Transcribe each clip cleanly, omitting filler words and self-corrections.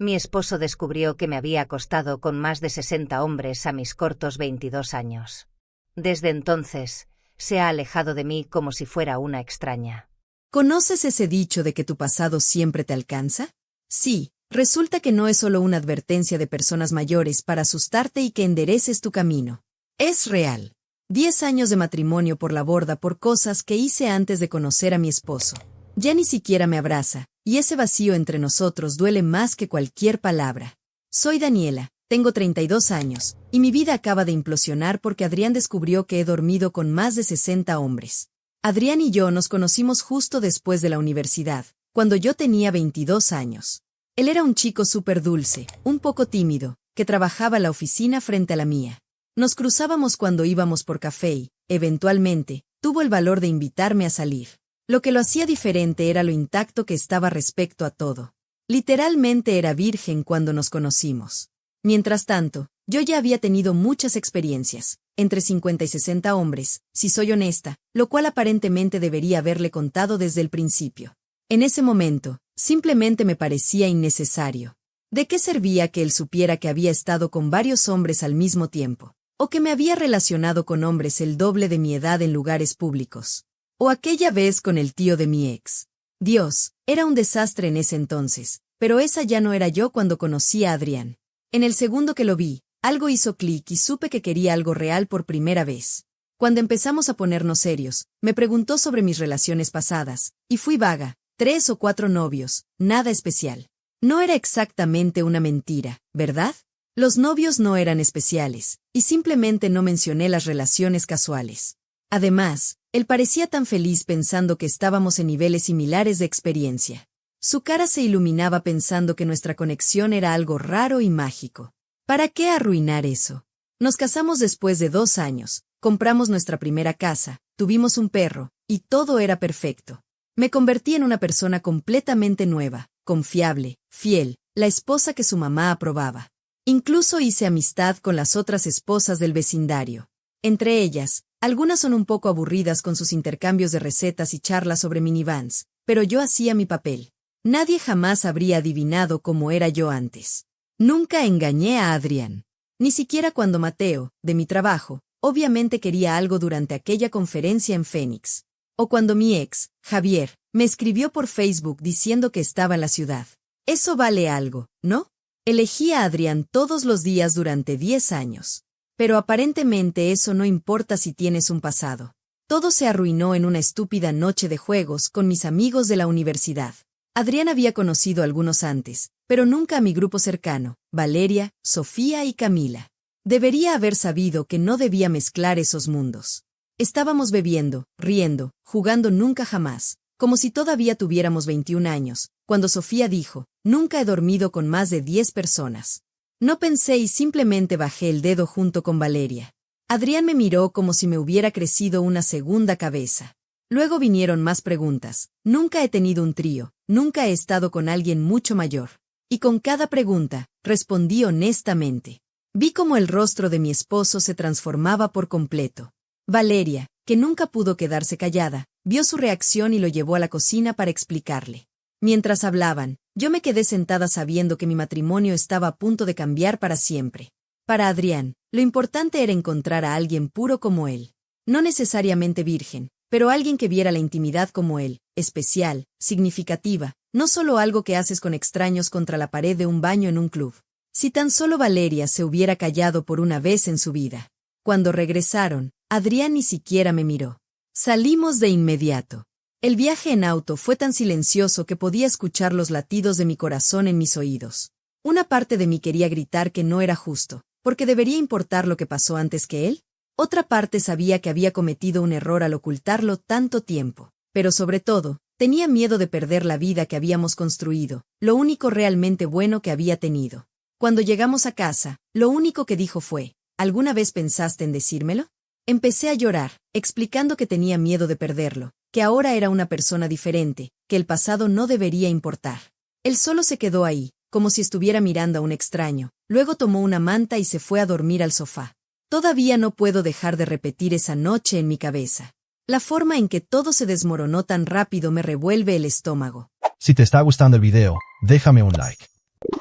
Mi esposo descubrió que me había acostado con más de 60 hombres a mis cortos 22 años. Desde entonces, se ha alejado de mí como si fuera una extraña. ¿Conoces ese dicho de que tu pasado siempre te alcanza? Sí, resulta que no es solo una advertencia de personas mayores para asustarte y que endereces tu camino. Es real. 10 años de matrimonio por la borda por cosas que hice antes de conocer a mi esposo. Ya ni siquiera me abraza, y ese vacío entre nosotros duele más que cualquier palabra. Soy Daniela, tengo 32 años, y mi vida acaba de implosionar porque Adrián descubrió que he dormido con más de 60 hombres. Adrián y yo nos conocimos justo después de la universidad, cuando yo tenía 22 años. Él era un chico súper dulce, un poco tímido, que trabajaba en la oficina frente a la mía. Nos cruzábamos cuando íbamos por café y, eventualmente, tuvo el valor de invitarme a salir. Lo que lo hacía diferente era lo intacto que estaba respecto a todo. Literalmente era virgen cuando nos conocimos. Mientras tanto, yo ya había tenido muchas experiencias, entre 50 y 60 hombres, si soy honesta, lo cual aparentemente debería haberle contado desde el principio. En ese momento, simplemente me parecía innecesario. ¿De qué servía que él supiera que había estado con varios hombres al mismo tiempo? ¿O que me había relacionado con hombres el doble de mi edad en lugares públicos? ¿O aquella vez con el tío de mi ex? Dios, era un desastre en ese entonces, pero esa ya no era yo cuando conocí a Adrián. En el segundo que lo vi, algo hizo clic y supe que quería algo real por primera vez. Cuando empezamos a ponernos serios, me preguntó sobre mis relaciones pasadas, y fui vaga, 3 o 4 novios, nada especial. No era exactamente una mentira, ¿verdad? Los novios no eran especiales, y simplemente no mencioné las relaciones casuales. Además, él parecía tan feliz pensando que estábamos en niveles similares de experiencia. Su cara se iluminaba pensando que nuestra conexión era algo raro y mágico. ¿Para qué arruinar eso? Nos casamos después de 2 años, compramos nuestra primera casa, tuvimos un perro, y todo era perfecto. Me convertí en una persona completamente nueva, confiable, fiel, la esposa que su mamá aprobaba. Incluso hice amistad con las otras esposas del vecindario. Entre ellas, algunas son un poco aburridas con sus intercambios de recetas y charlas sobre minivans, pero yo hacía mi papel. Nadie jamás habría adivinado cómo era yo antes. Nunca engañé a Adrián. Ni siquiera cuando Mateo, de mi trabajo, obviamente quería algo durante aquella conferencia en Phoenix. O cuando mi ex, Javier, me escribió por Facebook diciendo que estaba en la ciudad. Eso vale algo, ¿no? Elegí a Adrián todos los días durante 10 años. Pero aparentemente eso no importa si tienes un pasado. Todo se arruinó en una estúpida noche de juegos con mis amigos de la universidad. Adrián había conocido a algunos antes, pero nunca a mi grupo cercano, Valeria, Sofía y Camila. Debería haber sabido que no debía mezclar esos mundos. Estábamos bebiendo, riendo, jugando nunca jamás, como si todavía tuviéramos 21 años, cuando Sofía dijo, nunca he dormido con más de 10 personas. No pensé y simplemente bajé el dedo junto con Valeria. Adrián me miró como si me hubiera crecido una segunda cabeza. Luego vinieron más preguntas. Nunca he tenido un trío, nunca he estado con alguien mucho mayor. Y con cada pregunta, respondí honestamente. Vi cómo el rostro de mi esposo se transformaba por completo. Valeria, que nunca pudo quedarse callada, vio su reacción y lo llevó a la cocina para explicarle. Mientras hablaban, yo me quedé sentada sabiendo que mi matrimonio estaba a punto de cambiar para siempre. Para Adrián, lo importante era encontrar a alguien puro como él. No necesariamente virgen, pero alguien que viera la intimidad como él, especial, significativa, no solo algo que haces con extraños contra la pared de un baño en un club. Si tan solo Valeria se hubiera callado por una vez en su vida. Cuando regresaron, Adrián ni siquiera me miró. Salimos de inmediato. El viaje en auto fue tan silencioso que podía escuchar los latidos de mi corazón en mis oídos. Una parte de mí quería gritar que no era justo, porque debería importar lo que pasó antes que él. Otra parte sabía que había cometido un error al ocultarlo tanto tiempo, pero sobre todo, tenía miedo de perder la vida que habíamos construido, lo único realmente bueno que había tenido. Cuando llegamos a casa, lo único que dijo fue, ¿alguna vez pensaste en decírmelo? Empecé a llorar, explicando que tenía miedo de perderlo, que ahora era una persona diferente, que el pasado no debería importar. Él solo se quedó ahí, como si estuviera mirando a un extraño, luego tomó una manta y se fue a dormir al sofá. Todavía no puedo dejar de repetir esa noche en mi cabeza. La forma en que todo se desmoronó tan rápido me revuelve el estómago. Si te está gustando el video, déjame un like.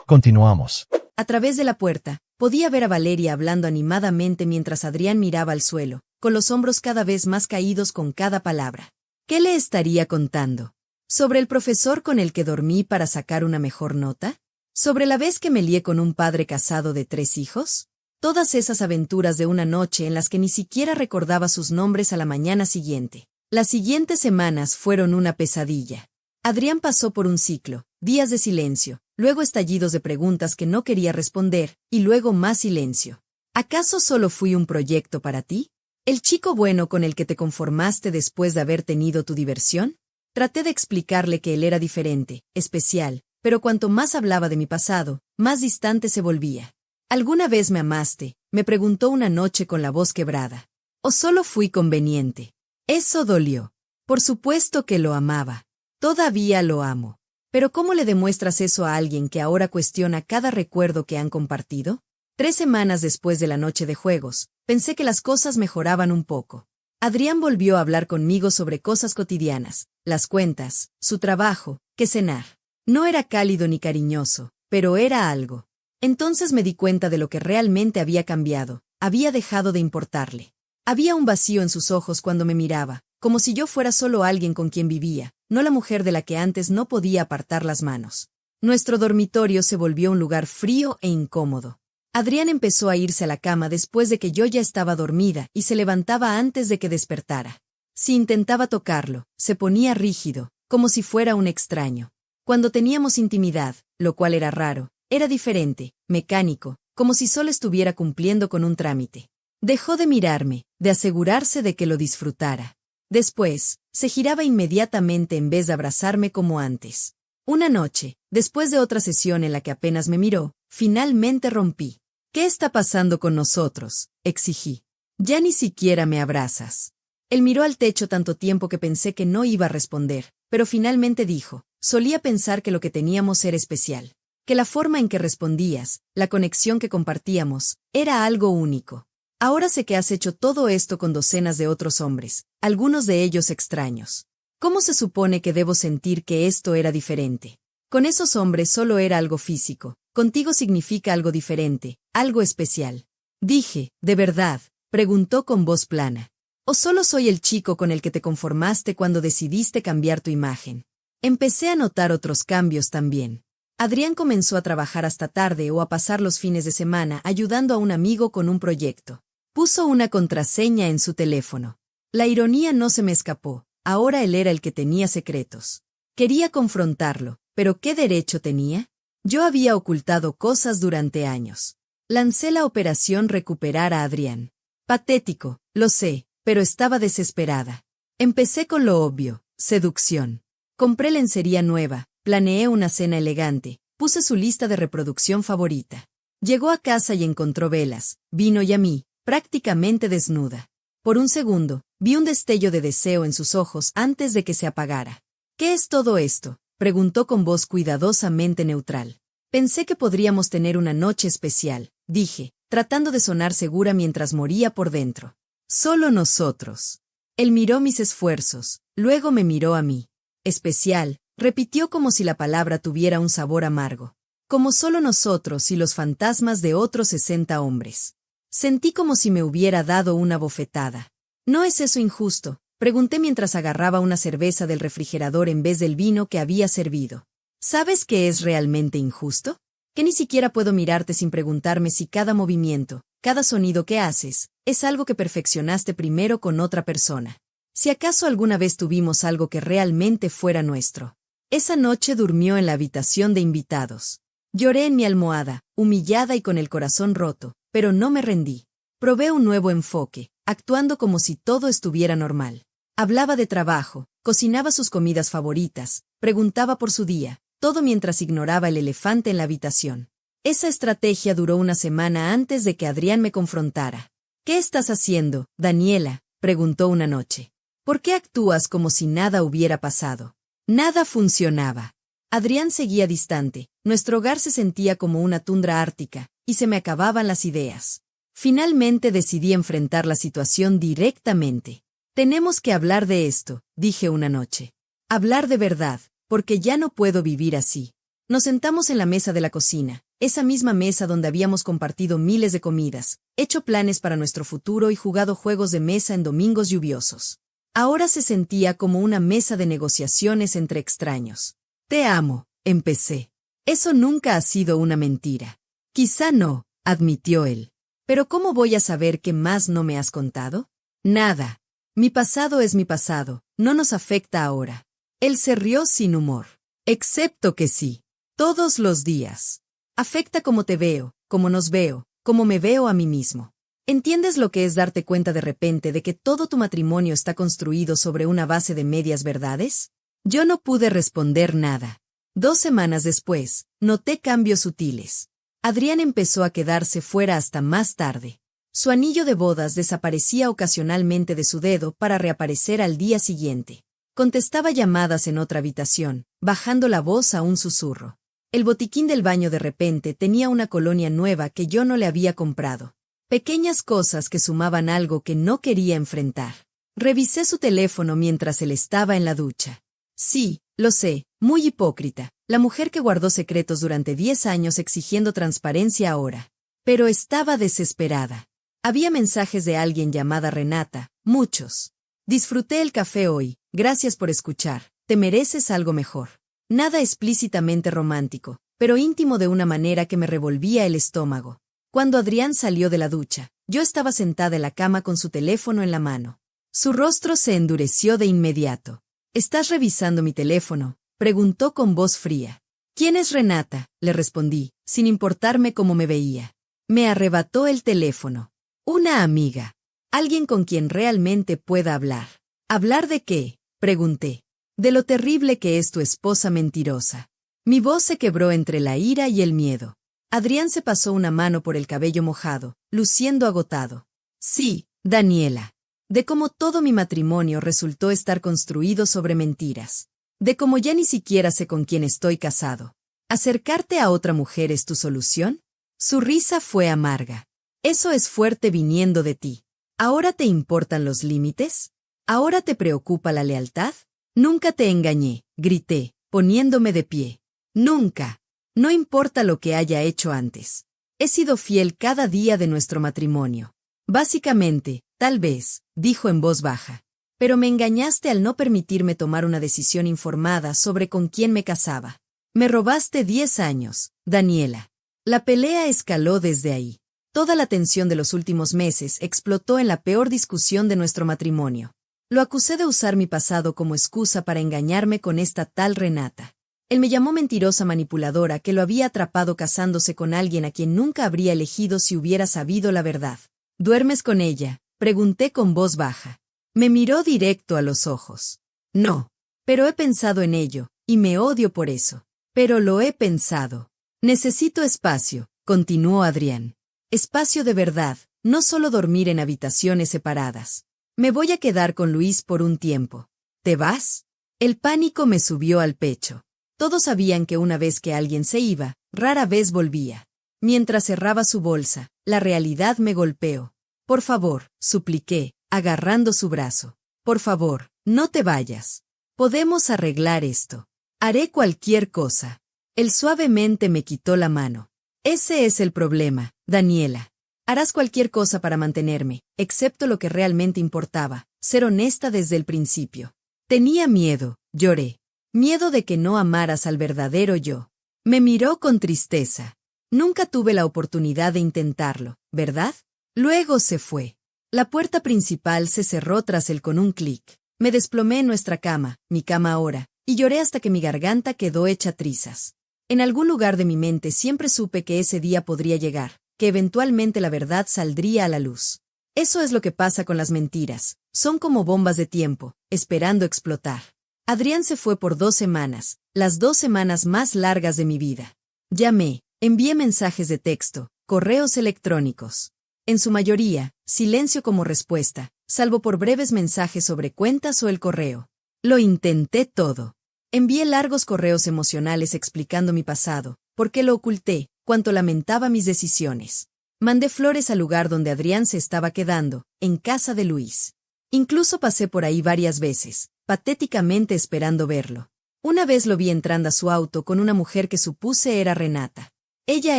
Continuamos. A través de la puerta, podía ver a Valeria hablando animadamente mientras Adrián miraba al suelo, con los hombros cada vez más caídos con cada palabra. ¿Qué le estaría contando? ¿Sobre el profesor con el que dormí para sacar una mejor nota? ¿Sobre la vez que me lié con un padre casado de 3 hijos? Todas esas aventuras de una noche en las que ni siquiera recordaba sus nombres a la mañana siguiente. Las siguientes semanas fueron una pesadilla. Adrián pasó por un ciclo, días de silencio, luego estallidos de preguntas que no quería responder, y luego más silencio. ¿Acaso solo fui un proyecto para ti? ¿El chico bueno con el que te conformaste después de haber tenido tu diversión? Traté de explicarle que él era diferente, especial, pero cuanto más hablaba de mi pasado, más distante se volvía. ¿Alguna vez me amaste?, me preguntó una noche con la voz quebrada. ¿O solo fui conveniente? Eso dolió. Por supuesto que lo amaba. Todavía lo amo. Pero ¿cómo le demuestras eso a alguien que ahora cuestiona cada recuerdo que han compartido? 3 semanas después de la noche de juegos, pensé que las cosas mejoraban un poco. Adrián volvió a hablar conmigo sobre cosas cotidianas, las cuentas, su trabajo, qué cenar. No era cálido ni cariñoso, pero era algo. Entonces me di cuenta de lo que realmente había cambiado, había dejado de importarle. Había un vacío en sus ojos cuando me miraba, como si yo fuera solo alguien con quien vivía, no la mujer de la que antes no podía apartar las manos. Nuestro dormitorio se volvió un lugar frío e incómodo. Adrián empezó a irse a la cama después de que yo ya estaba dormida y se levantaba antes de que despertara. Si intentaba tocarlo, se ponía rígido, como si fuera un extraño. Cuando teníamos intimidad, lo cual era raro, era diferente, mecánico, como si solo estuviera cumpliendo con un trámite. Dejó de mirarme, de asegurarse de que lo disfrutara. Después, se giraba inmediatamente en vez de abrazarme como antes. Una noche, después de otra sesión en la que apenas me miró, finalmente rompí. ¿Qué está pasando con nosotros?, exigí. Ya ni siquiera me abrazas. Él miró al techo tanto tiempo que pensé que no iba a responder, pero finalmente dijo, solía pensar que lo que teníamos era especial. Que la forma en que respondías, la conexión que compartíamos, era algo único. Ahora sé que has hecho todo esto con docenas de otros hombres, algunos de ellos extraños. ¿Cómo se supone que debo sentir que esto era diferente? Con esos hombres solo era algo físico, contigo significa algo diferente, algo especial. Dije, ¿de verdad?, preguntó con voz plana. ¿O solo soy el chico con el que te conformaste cuando decidiste cambiar tu imagen? Empecé a notar otros cambios también. Adrián comenzó a trabajar hasta tarde o a pasar los fines de semana ayudando a un amigo con un proyecto. Puso una contraseña en su teléfono. La ironía no se me escapó, ahora él era el que tenía secretos. Quería confrontarlo, pero ¿qué derecho tenía? Yo había ocultado cosas durante años. Lancé la operación Recuperar a Adrián. Patético, lo sé, pero estaba desesperada. Empecé con lo obvio, seducción. Compré lencería nueva, planeé una cena elegante, puse su lista de reproducción favorita. Llegó a casa y encontró velas, vino y a mí, prácticamente desnuda. Por un segundo, vi un destello de deseo en sus ojos antes de que se apagara. ¿Qué es todo esto?, preguntó con voz cuidadosamente neutral. Pensé que podríamos tener una noche especial, dije, tratando de sonar segura mientras moría por dentro. Solo nosotros. Él miró mis esfuerzos, luego me miró a mí. Especial, repitió como si la palabra tuviera un sabor amargo. Como solo nosotros y los fantasmas de otros 60 hombres. Sentí como si me hubiera dado una bofetada. ¿No es eso injusto?, pregunté mientras agarraba una cerveza del refrigerador en vez del vino que había servido. ¿Sabes qué es realmente injusto? Que ni siquiera puedo mirarte sin preguntarme si cada movimiento, cada sonido que haces, es algo que perfeccionaste primero con otra persona. Si acaso alguna vez tuvimos algo que realmente fuera nuestro. Esa noche durmió en la habitación de invitados. Lloré en mi almohada, humillada y con el corazón roto, pero no me rendí. Probé un nuevo enfoque, actuando como si todo estuviera normal. Hablaba de trabajo, cocinaba sus comidas favoritas, preguntaba por su día, todo mientras ignoraba el elefante en la habitación. Esa estrategia duró una semana antes de que Adrián me confrontara. ¿Qué estás haciendo, Daniela?, preguntó una noche. ¿Por qué actúas como si nada hubiera pasado? Nada funcionaba. Adrián seguía distante, nuestro hogar se sentía como una tundra ártica, y se me acababan las ideas. Finalmente decidí enfrentar la situación directamente. Tenemos que hablar de esto, dije una noche. Hablar de verdad, porque ya no puedo vivir así. Nos sentamos en la mesa de la cocina, esa misma mesa donde habíamos compartido miles de comidas, hecho planes para nuestro futuro y jugado juegos de mesa en domingos lluviosos. Ahora se sentía como una mesa de negociaciones entre extraños. Te amo, empecé. Eso nunca ha sido una mentira. Quizá no, admitió él. Pero ¿cómo voy a saber qué más no me has contado? Nada. Mi pasado es mi pasado, no nos afecta ahora. Él se rió sin humor. Excepto que sí. Todos los días. Afecta cómo te veo, cómo nos veo, cómo me veo a mí mismo. ¿Entiendes lo que es darte cuenta de repente de que todo tu matrimonio está construido sobre una base de medias verdades? Yo no pude responder nada. 2 semanas después, noté cambios sutiles. Adrián empezó a quedarse fuera hasta más tarde. Su anillo de bodas desaparecía ocasionalmente de su dedo para reaparecer al día siguiente. Contestaba llamadas en otra habitación, bajando la voz a un susurro. El botiquín del baño de repente tenía una colonia nueva que yo no le había comprado. Pequeñas cosas que sumaban algo que no quería enfrentar. Revisé su teléfono mientras él estaba en la ducha. Sí, lo sé, muy hipócrita, la mujer que guardó secretos durante 10 años exigiendo transparencia ahora. Pero estaba desesperada. Había mensajes de alguien llamada Renata, muchos. Disfruté el café hoy, gracias por escuchar, te mereces algo mejor. Nada explícitamente romántico, pero íntimo de una manera que me revolvía el estómago. Cuando Adrián salió de la ducha, yo estaba sentada en la cama con su teléfono en la mano. Su rostro se endureció de inmediato. ¿Estás revisando mi teléfono?, preguntó con voz fría. ¿Quién es Renata?, le respondí, sin importarme cómo me veía. Me arrebató el teléfono. Una amiga. Alguien con quien realmente pueda hablar. ¿Hablar de qué?, pregunté. De lo terrible que es tu esposa mentirosa. Mi voz se quebró entre la ira y el miedo. Adrián se pasó una mano por el cabello mojado, luciendo agotado. Sí, Daniela. De cómo todo mi matrimonio resultó estar construido sobre mentiras. De cómo ya ni siquiera sé con quién estoy casado. ¿Acercarte a otra mujer es tu solución? Su risa fue amarga. Eso es fuerte viniendo de ti. ¿Ahora te importan los límites? ¿Ahora te preocupa la lealtad? Nunca te engañé, grité, poniéndome de pie. Nunca. No importa lo que haya hecho antes. He sido fiel cada día de nuestro matrimonio. Básicamente, tal vez, dijo en voz baja. Pero me engañaste al no permitirme tomar una decisión informada sobre con quién me casaba. Me robaste 10 años, Daniela. La pelea escaló desde ahí. Toda la tensión de los últimos meses explotó en la peor discusión de nuestro matrimonio. Lo acusé de usar mi pasado como excusa para engañarme con esta tal Renata. Él me llamó mentirosa manipuladora que lo había atrapado casándose con alguien a quien nunca habría elegido si hubiera sabido la verdad. ¿Duermes con ella?, pregunté con voz baja. Me miró directo a los ojos. No. Pero he pensado en ello, y me odio por eso. Pero lo he pensado. Necesito espacio, continuó Adrián. Espacio de verdad, no solo dormir en habitaciones separadas. Me voy a quedar con Luis por un tiempo. ¿Te vas? El pánico me subió al pecho. Todos sabían que una vez que alguien se iba, rara vez volvía. Mientras cerraba su bolsa, la realidad me golpeó. Por favor, supliqué, agarrando su brazo. Por favor, no te vayas. Podemos arreglar esto. Haré cualquier cosa. Él suavemente me quitó la mano. Ese es el problema, Daniela. Harás cualquier cosa para mantenerme, excepto lo que realmente importaba, ser honesta desde el principio. Tenía miedo, lloré. Miedo de que no amaras al verdadero yo. Me miró con tristeza. Nunca tuve la oportunidad de intentarlo, ¿verdad? Luego se fue. La puerta principal se cerró tras él con un clic. Me desplomé en nuestra cama, mi cama ahora, y lloré hasta que mi garganta quedó hecha trizas. En algún lugar de mi mente siempre supe que ese día podría llegar, que eventualmente la verdad saldría a la luz. Eso es lo que pasa con las mentiras, son como bombas de tiempo, esperando explotar. Adrián se fue por 2 semanas, las 2 semanas más largas de mi vida. Llamé, envié mensajes de texto, correos electrónicos. En su mayoría, silencio como respuesta, salvo por breves mensajes sobre cuentas o el correo. Lo intenté todo. Envié largos correos emocionales explicando mi pasado, por qué lo oculté, cuánto lamentaba mis decisiones. Mandé flores al lugar donde Adrián se estaba quedando, en casa de Luis. Incluso pasé por ahí varias veces, patéticamente esperando verlo. Una vez lo vi entrando a su auto con una mujer que supuse era Renata. Ella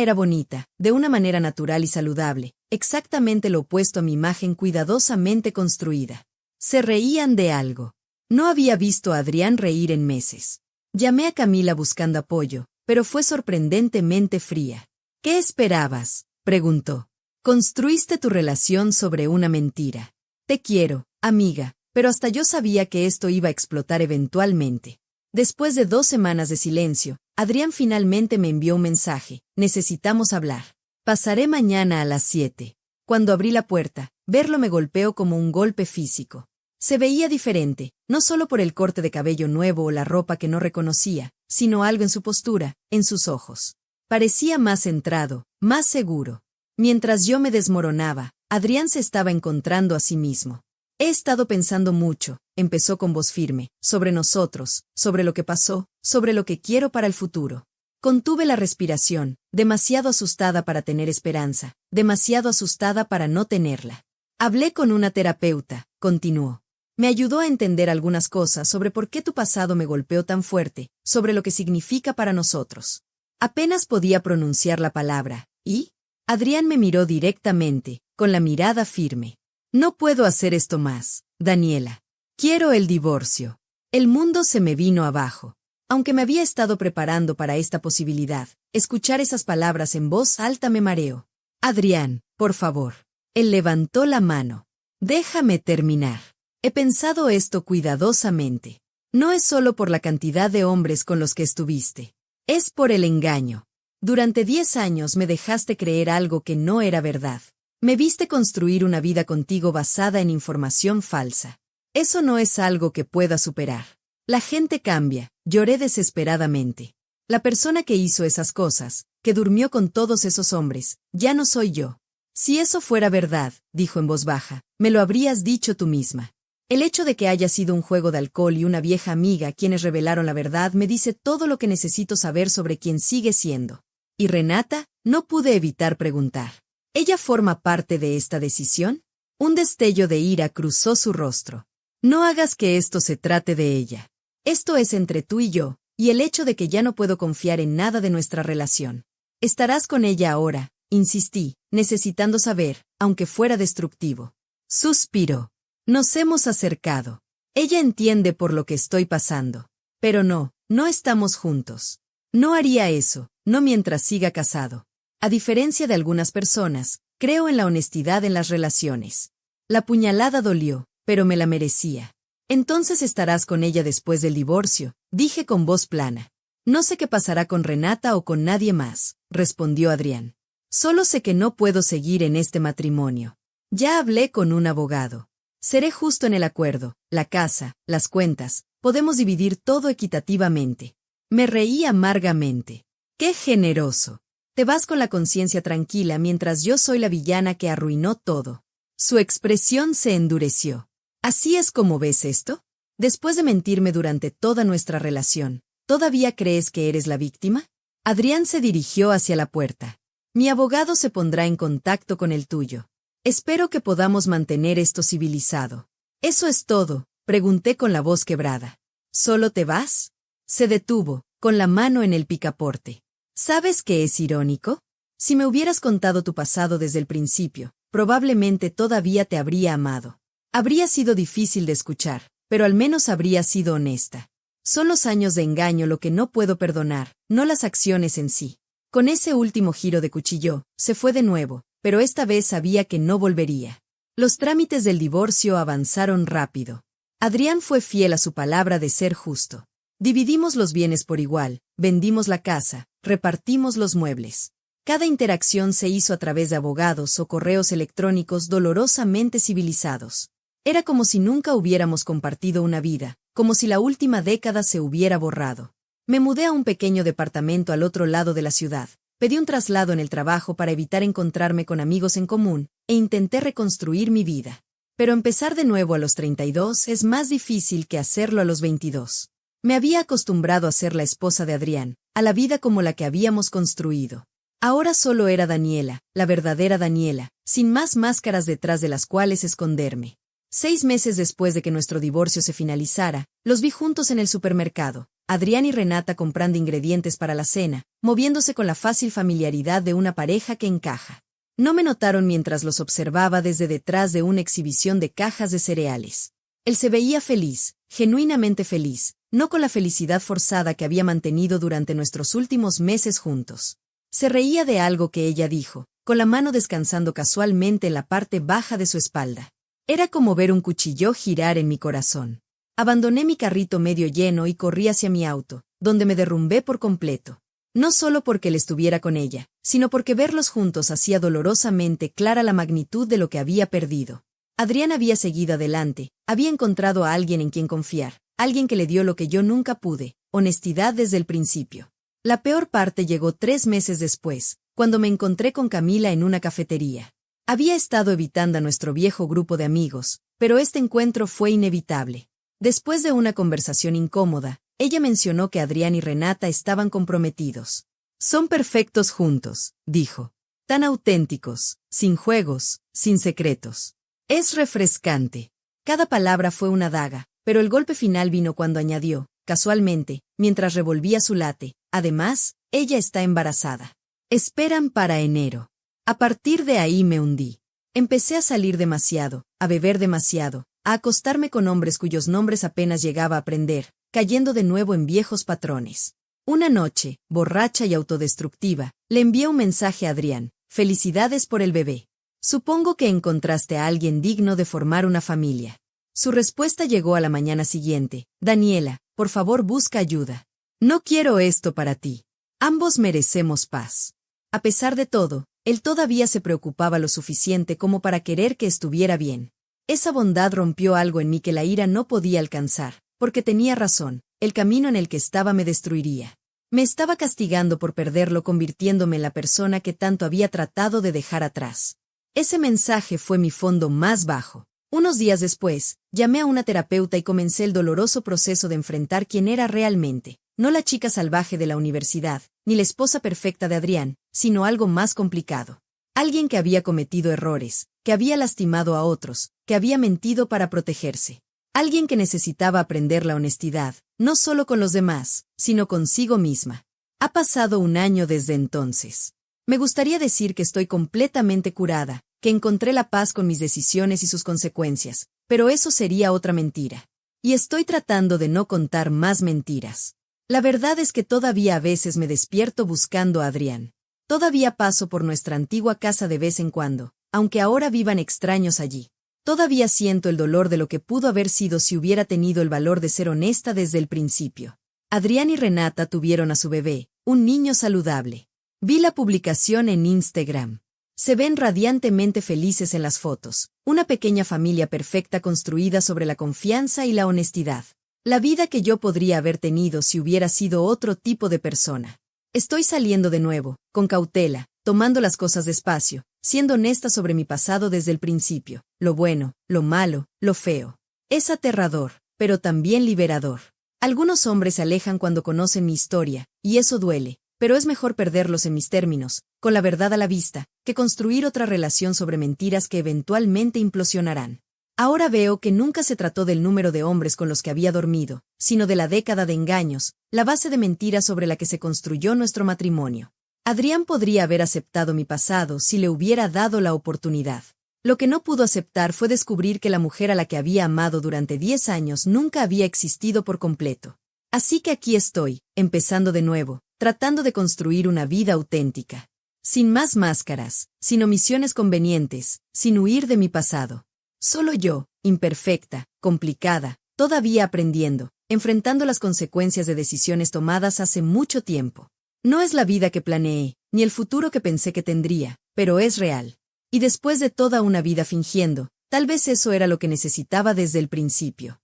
era bonita, de una manera natural y saludable, exactamente lo opuesto a mi imagen cuidadosamente construida. Se reían de algo. No había visto a Adrián reír en meses. Llamé a Camila buscando apoyo, pero fue sorprendentemente fría. ¿Qué esperabas?, preguntó. Construiste tu relación sobre una mentira. Te quiero, amiga, pero hasta yo sabía que esto iba a explotar eventualmente. Después de 2 semanas de silencio, Adrián finalmente me envió un mensaje: necesitamos hablar. Pasaré mañana a las 7. Cuando abrí la puerta, verlo me golpeó como un golpe físico. Se veía diferente, no solo por el corte de cabello nuevo o la ropa que no reconocía, sino algo en su postura, en sus ojos. Parecía más centrado, más seguro. Mientras yo me desmoronaba, Adrián se estaba encontrando a sí mismo. He estado pensando mucho, empezó con voz firme, sobre nosotros, sobre lo que pasó, sobre lo que quiero para el futuro. Contuve la respiración, demasiado asustada para tener esperanza, demasiado asustada para no tenerla. Hablé con una terapeuta, continuó. Me ayudó a entender algunas cosas sobre por qué tu pasado me golpeó tan fuerte, sobre lo que significa para nosotros. Apenas podía pronunciar la palabra, ¿y? Adrián me miró directamente, con la mirada firme. No puedo hacer esto más, Daniela. Quiero el divorcio. El mundo se me vino abajo. Aunque me había estado preparando para esta posibilidad, escuchar esas palabras en voz alta me mareó. Adrián, por favor. Él levantó la mano. Déjame terminar. He pensado esto cuidadosamente. No es solo por la cantidad de hombres con los que estuviste. Es por el engaño. Durante 10 años me dejaste creer algo que no era verdad. Me viste construir una vida contigo basada en información falsa. Eso no es algo que pueda superar. La gente cambia, lloré desesperadamente. La persona que hizo esas cosas, que durmió con todos esos hombres, ya no soy yo. Si eso fuera verdad, dijo en voz baja, me lo habrías dicho tú misma. El hecho de que haya sido un juego de alcohol y una vieja amiga quienes revelaron la verdad me dice todo lo que necesito saber sobre quién sigue siendo. ¿Y Renata? No pude evitar preguntar. ¿Ella forma parte de esta decisión? Un destello de ira cruzó su rostro. No hagas que esto se trate de ella. Esto es entre tú y yo, y el hecho de que ya no puedo confiar en nada de nuestra relación. Estarás con ella ahora, insistí, necesitando saber, aunque fuera destructivo. Suspiró. Nos hemos acercado. Ella entiende por lo que estoy pasando. Pero no estamos juntos. No haría eso, no mientras siga casado. A diferencia de algunas personas, creo en la honestidad en las relaciones. La puñalada dolió, pero me la merecía. Entonces estarás con ella después del divorcio, dije con voz plana. No sé qué pasará con Renata o con nadie más, respondió Adrián. Solo sé que no puedo seguir en este matrimonio. Ya hablé con un abogado. Seré justo en el acuerdo, la casa, las cuentas, podemos dividir todo equitativamente. Me reí amargamente. ¡Qué generoso! Te vas con la conciencia tranquila mientras yo soy la villana que arruinó todo. Su expresión se endureció. ¿Así es como ves esto? Después de mentirme durante toda nuestra relación, ¿todavía crees que eres la víctima? Adrián se dirigió hacia la puerta. Mi abogado se pondrá en contacto con el tuyo. Espero que podamos mantener esto civilizado. ¿Eso es todo?, pregunté con la voz quebrada. ¿Solo te vas? Se detuvo, con la mano en el picaporte. ¿Sabes qué es irónico? Si me hubieras contado tu pasado desde el principio, probablemente todavía te habría amado. Habría sido difícil de escuchar, pero al menos habría sido honesta. Son los años de engaño lo que no puedo perdonar, no las acciones en sí. Con ese último giro de cuchillo, se fue de nuevo, pero esta vez sabía que no volvería. Los trámites del divorcio avanzaron rápido. Adrián fue fiel a su palabra de ser justo. Dividimos los bienes por igual, vendimos la casa, repartimos los muebles. Cada interacción se hizo a través de abogados o correos electrónicos dolorosamente civilizados. Era como si nunca hubiéramos compartido una vida, como si la última década se hubiera borrado. Me mudé a un pequeño departamento al otro lado de la ciudad. Pedí un traslado en el trabajo para evitar encontrarme con amigos en común, e intenté reconstruir mi vida. Pero empezar de nuevo a los 32 es más difícil que hacerlo a los 22. Me había acostumbrado a ser la esposa de Adrián, a la vida como la que habíamos construido. Ahora solo era Daniela, la verdadera Daniela, sin más máscaras detrás de las cuales esconderme. 6 meses después de que nuestro divorcio se finalizara, los vi juntos en el supermercado. Adrián y Renata comprando ingredientes para la cena, moviéndose con la fácil familiaridad de una pareja que encaja. No me notaron mientras los observaba desde detrás de una exhibición de cajas de cereales. Él se veía feliz, genuinamente feliz, no con la felicidad forzada que había mantenido durante nuestros últimos meses juntos. Se reía de algo que ella dijo, con la mano descansando casualmente en la parte baja de su espalda. Era como ver un cuchillo girar en mi corazón. Abandoné mi carrito medio lleno y corrí hacia mi auto, donde me derrumbé por completo. No solo porque él estuviera con ella, sino porque verlos juntos hacía dolorosamente clara la magnitud de lo que había perdido. Adrián había seguido adelante, había encontrado a alguien en quien confiar, alguien que le dio lo que yo nunca pude, honestidad desde el principio. La peor parte llegó 3 meses después, cuando me encontré con Camila en una cafetería. Había estado evitando a nuestro viejo grupo de amigos, pero este encuentro fue inevitable. Después de una conversación incómoda, ella mencionó que Adrián y Renata estaban comprometidos. Son perfectos juntos, dijo. Tan auténticos, sin juegos, sin secretos. Es refrescante. Cada palabra fue una daga, pero el golpe final vino cuando añadió, casualmente, mientras revolvía su latte, además, ella está embarazada. Esperan para enero. A partir de ahí me hundí. Empecé a salir demasiado, a beber demasiado, a acostarme con hombres cuyos nombres apenas llegaba a aprender, cayendo de nuevo en viejos patrones. Una noche, borracha y autodestructiva, le envié un mensaje a Adrián: felicidades por el bebé. Supongo que encontraste a alguien digno de formar una familia. Su respuesta llegó a la mañana siguiente: Daniela, por favor busca ayuda. No quiero esto para ti. Ambos merecemos paz. A pesar de todo, él todavía se preocupaba lo suficiente como para querer que estuviera bien. Esa bondad rompió algo en mí que la ira no podía alcanzar, porque tenía razón, el camino en el que estaba me destruiría. Me estaba castigando por perderlo, convirtiéndome en la persona que tanto había tratado de dejar atrás. Ese mensaje fue mi fondo más bajo. Unos días después, llamé a una terapeuta y comencé el doloroso proceso de enfrentar quién era realmente, no la chica salvaje de la universidad, ni la esposa perfecta de Adrián, sino algo más complicado. Alguien que había cometido errores, que había lastimado a otros, que había mentido para protegerse. Alguien que necesitaba aprender la honestidad, no solo con los demás, sino consigo misma. Ha pasado 1 año desde entonces. Me gustaría decir que estoy completamente curada, que encontré la paz con mis decisiones y sus consecuencias, pero eso sería otra mentira. Y estoy tratando de no contar más mentiras. La verdad es que todavía a veces me despierto buscando a Adrián. Todavía paso por nuestra antigua casa de vez en cuando, aunque ahora vivan extraños allí. Todavía siento el dolor de lo que pudo haber sido si hubiera tenido el valor de ser honesta desde el principio. Adrián y Renata tuvieron a su bebé, un niño saludable. Vi la publicación en Instagram. Se ven radiantemente felices en las fotos, una pequeña familia perfecta construida sobre la confianza y la honestidad. La vida que yo podría haber tenido si hubiera sido otro tipo de persona. Estoy saliendo de nuevo, con cautela, tomando las cosas despacio, siendo honesta sobre mi pasado desde el principio, lo bueno, lo malo, lo feo. Es aterrador, pero también liberador. Algunos hombres se alejan cuando conocen mi historia, y eso duele, pero es mejor perderlos en mis términos, con la verdad a la vista, que construir otra relación sobre mentiras que eventualmente implosionarán. Ahora veo que nunca se trató del número de hombres con los que había dormido, sino de la década de engaños, la base de mentiras sobre la que se construyó nuestro matrimonio. Adrián podría haber aceptado mi pasado si le hubiera dado la oportunidad. Lo que no pudo aceptar fue descubrir que la mujer a la que había amado durante 10 años nunca había existido por completo. Así que aquí estoy, empezando de nuevo, tratando de construir una vida auténtica. Sin más máscaras, sin omisiones convenientes, sin huir de mi pasado. Solo yo, imperfecta, complicada, todavía aprendiendo, enfrentando las consecuencias de decisiones tomadas hace mucho tiempo. No es la vida que planeé, ni el futuro que pensé que tendría, pero es real. Y después de toda una vida fingiendo, tal vez eso era lo que necesitaba desde el principio.